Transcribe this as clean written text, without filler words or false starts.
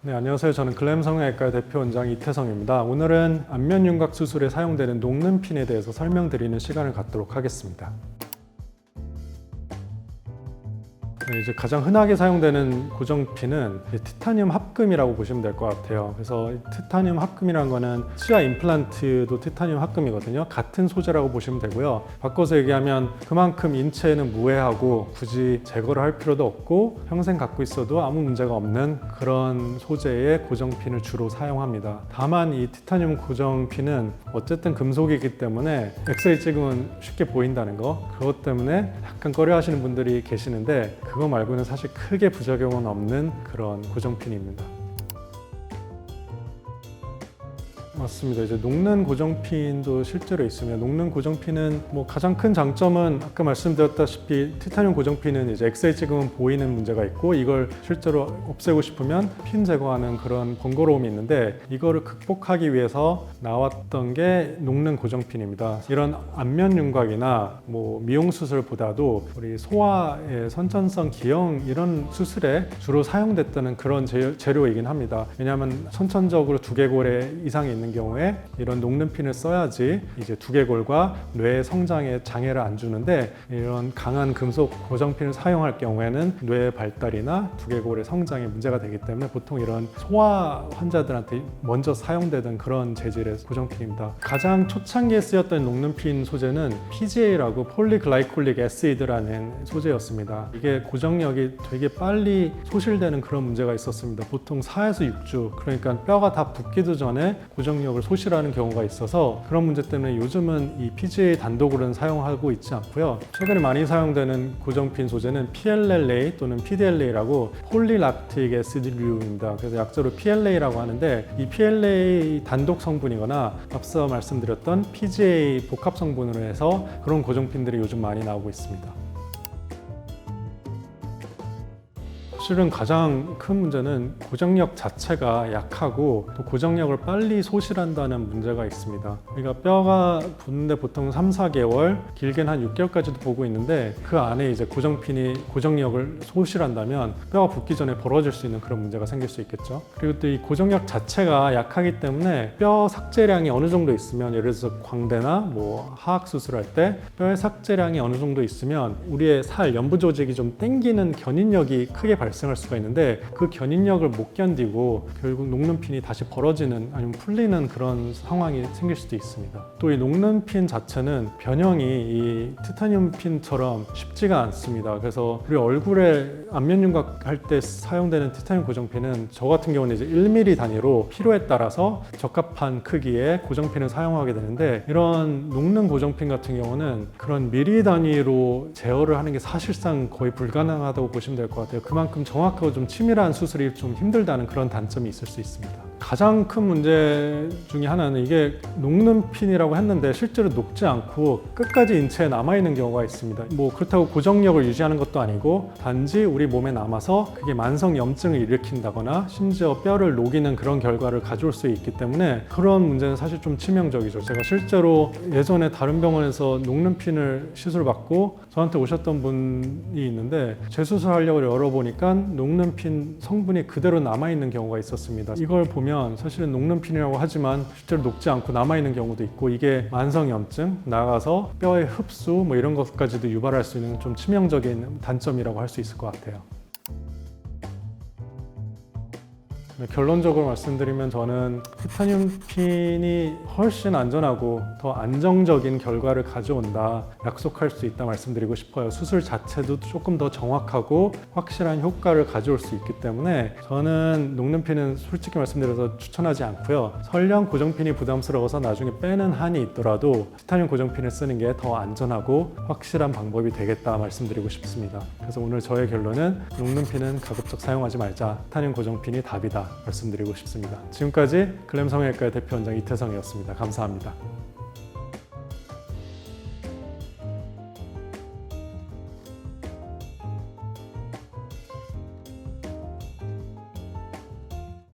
네, 안녕하세요. 저는 글램 성형외과 대표 원장 이태성입니다. 오늘은 안면 윤곽 수술에 사용되는 녹는핀에 대해서 설명드리는 시간을 갖도록 하겠습니다. 네, 이제 가장 흔하게 사용되는 고정핀은 티타늄 합금이라고 보시면 될 것 같아요. 그래서 티타늄 합금이라는 거는 치아 임플란트도 티타늄 합금이거든요. 같은 소재라고 보시면 되고요. 바꿔서 얘기하면 그만큼 인체에는 무해하고 굳이 제거를 할 필요도 없고 평생 갖고 있어도 아무 문제가 없는 그런 소재의 고정핀을 주로 사용합니다. 다만 이 티타늄 고정핀은 어쨌든 금속이기 때문에 엑스레이 찍으면 쉽게 보인다는 거, 그것 때문에 약간 꺼려 하시는 분들이 계시는데 그거 말고는 사실 크게 부작용은 없는 그런 고정핀입니다. 맞습니다. 이제 녹는 고정핀도 실제로 있으며, 녹는 고정핀은 가장 큰 장점은 아까 말씀드렸다시피 티타늄 고정핀은 이제 엑스레이 찍으면 보이는 문제가 있고, 이걸 실제로 없애고 싶으면 핀 제거하는 그런 번거로움이 있는데, 이거를 극복하기 위해서 나왔던 게 녹는 고정핀입니다. 이런 안면 윤곽이나 미용 수술보다도 우리 소아의 선천성 기형 이런 수술에 주로 사용됐다는 그런 재료이긴 합니다. 왜냐하면 선천적으로 두개골에 이상이 있는 경우에 이런 녹는 핀을 써야지 이제 두개골과 뇌의 성장에 장애를 안 주는데, 이런 강한 금속 고정핀을 사용할 경우에는 뇌의 발달이나 두개골의 성장에 문제가 되기 때문에 보통 이런 소아 환자들한테 먼저 사용되던 그런 재질의 고정핀입니다. 가장 초창기에 쓰였던 녹는 핀 소재는 PGA라고 폴리글라이콜릭 애시드라는 소재였습니다. 이게 고정력이 되게 빨리 소실되는 그런 문제가 있었습니다. 보통 4에서 6주, 그러니까 뼈가 다 붓기도 전에 고정력을 소실하는 경우가 있어서 그런 문제 때문에 요즘은 이 PGA 단독으로는 사용하고 있지 않고요. 최근에 많이 사용되는 고정핀 소재는 PLLA 또는 PDLA라고 폴리락틱 애시드류입니다. 그래서 약자로 PLA라고 하는데, 이 PLA 단독 성분이거나 앞서 말씀드렸던 PGA 복합 성분으로 해서 그런 고정핀들이 요즘 많이 나오고 있습니다. 실은 가장 큰 문제는 고정력 자체가 약하고 또 고정력을 빨리 소실한다는 문제가 있습니다. 그러니까 뼈가 붙는데 보통 3, 4개월, 길게는 한 6개월까지도 보고 있는데, 그 안에 이제 고정핀이 고정력을 소실한다면 뼈가 붙기 전에 벌어질 수 있는 그런 문제가 생길 수 있겠죠. 그리고 또 이 고정력 자체가 약하기 때문에 뼈 삭제량이 어느 정도 있으면, 예를 들어서 광대나 하악 수술할 때 뼈의 삭제량이 어느 정도 있으면 우리의 살, 연부 조직이 좀 당기는 견인력이 크게 발생할 수가 있는데, 그 견인력을 못 견디고 결국 녹는 핀이 다시 벌어지는 아니면 풀리는 그런 상황이 생길 수도 있습니다. 또 이 녹는 핀 자체는 변형이 이 티타늄 핀처럼 쉽지가 않습니다. 그래서 우리 얼굴에 안면 윤곽 할 때 사용되는 티타늄 고정핀은 저 같은 경우는 이제 1mm 단위로 필요에 따라서 적합한 크기의 고정핀을 사용하게 되는데, 이런 녹는 고정핀 같은 경우는 그런 미리 단위로 제어를 하는 게 사실상 거의 불가능하다고 보시면 될 것 같아요. 그만큼 정확하고 좀 치밀한 수술이 좀 힘들다는 그런 단점이 있을 수 있습니다. 가장 큰 문제 중에 하나는, 이게 녹는 핀이라고 했는데 실제로 녹지 않고 끝까지 인체에 남아있는 경우가 있습니다. 그렇다고 고정력을 유지하는 것도 아니고, 단지 우리 몸에 남아서 그게 만성 염증을 일으킨다거나 심지어 뼈를 녹이는 그런 결과를 가져올 수 있기 때문에 그런 문제는 사실 좀 치명적이죠. 제가 실제로 예전에 다른 병원에서 녹는 핀을 시술받고 저한테 오셨던 분이 있는데, 재수술하려고 열어보니까 녹는 핀 성분이 그대로 남아있는 경우가 있었습니다. 이걸 보면 사실은 녹는 핀이라고 하지만 실제로 녹지 않고 남아있는 경우도 있고, 이게 만성염증, 나아가서 뼈의 흡수 이런 것까지도 유발할 수 있는 좀 치명적인 단점이라고 할 수 있을 것 같아요. 결론적으로 말씀드리면, 저는 티타늄 핀이 훨씬 안전하고 더 안정적인 결과를 가져온다, 약속할 수 있다 말씀드리고 싶어요. 수술 자체도 조금 더 정확하고 확실한 효과를 가져올 수 있기 때문에 저는 녹는 핀은 솔직히 말씀드려서 추천하지 않고요. 설령 고정핀이 부담스러워서 나중에 빼는 한이 있더라도 티타늄 고정핀을 쓰는 게 더 안전하고 확실한 방법이 되겠다 말씀드리고 싶습니다. 그래서 오늘 저의 결론은, 녹는 핀은 가급적 사용하지 말자, 티타늄 고정핀이 답이다 말씀드리고 싶습니다. 지금까지 글램 성형외과의 대표 원장 이태성이었습니다. 감사합니다.